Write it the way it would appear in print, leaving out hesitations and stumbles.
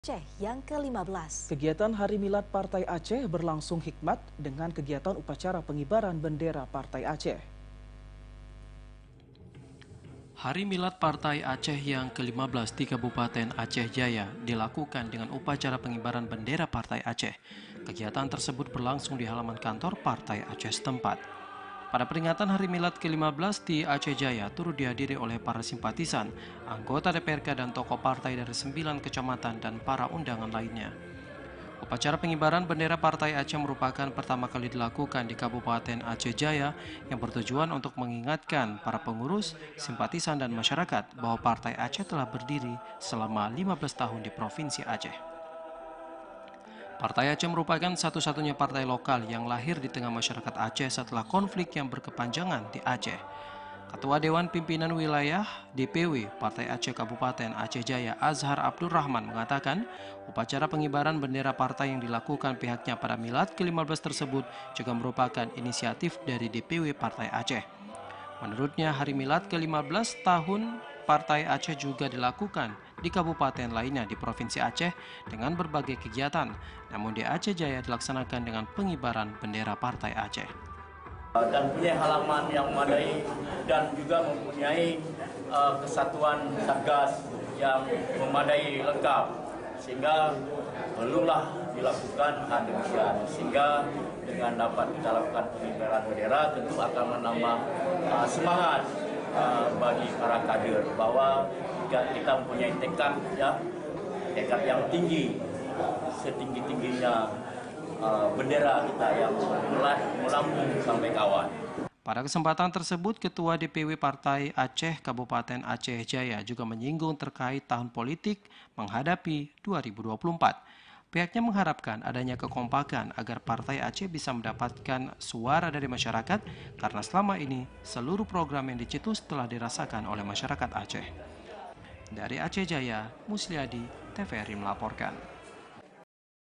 Aceh yang ke-15. Kegiatan Hari Milad Partai Aceh berlangsung hikmat dengan kegiatan upacara pengibaran bendera Partai Aceh. Hari Milad Partai Aceh yang ke-15 di Kabupaten Aceh Jaya dilakukan dengan upacara pengibaran bendera Partai Aceh. Kegiatan tersebut berlangsung di halaman kantor Partai Aceh setempat. Pada peringatan Hari Milad ke-15 di Aceh Jaya turut dihadiri oleh para simpatisan, anggota DPRK dan tokoh partai dari 9 kecamatan dan para undangan lainnya. Upacara pengibaran bendera Partai Aceh merupakan pertama kali dilakukan di Kabupaten Aceh Jaya yang bertujuan untuk mengingatkan para pengurus, simpatisan dan masyarakat bahwa Partai Aceh telah berdiri selama 15 tahun di Provinsi Aceh. Partai Aceh merupakan satu-satunya partai lokal yang lahir di tengah masyarakat Aceh setelah konflik yang berkepanjangan di Aceh. Ketua Dewan Pimpinan Wilayah DPW Partai Aceh Kabupaten Aceh Jaya Azhar Abdurrahman mengatakan upacara pengibaran bendera partai yang dilakukan pihaknya pada Milad ke-15 tersebut juga merupakan inisiatif dari DPW Partai Aceh. Menurutnya Hari Milad ke-15 tahun Partai Aceh juga dilakukan di kabupaten lainnya di Provinsi Aceh dengan berbagai kegiatan, namun di Aceh Jaya dilaksanakan dengan pengibaran bendera Partai Aceh. Dan punya halaman yang memadai dan juga mempunyai kesatuan satgas yang memadai lengkap, sehingga perlulah dilakukan hal demikian, sehingga dengan dapat kita lakukan pengibaran bendera tentu akan menambah semangat bagi para kader bahwa kita mempunyai tekad yang tinggi, setinggi-tingginya bendera kita yang melambung sampai kawan. Pada kesempatan tersebut, Ketua DPW Partai Aceh Kabupaten Aceh Jaya juga menyinggung terkait tahun politik menghadapi 2024. Pihaknya mengharapkan adanya kekompakan agar Partai Aceh bisa mendapatkan suara dari masyarakat karena selama ini seluruh program yang dicetus telah dirasakan oleh masyarakat Aceh. Dari Aceh Jaya, Musliadi, TVRI melaporkan.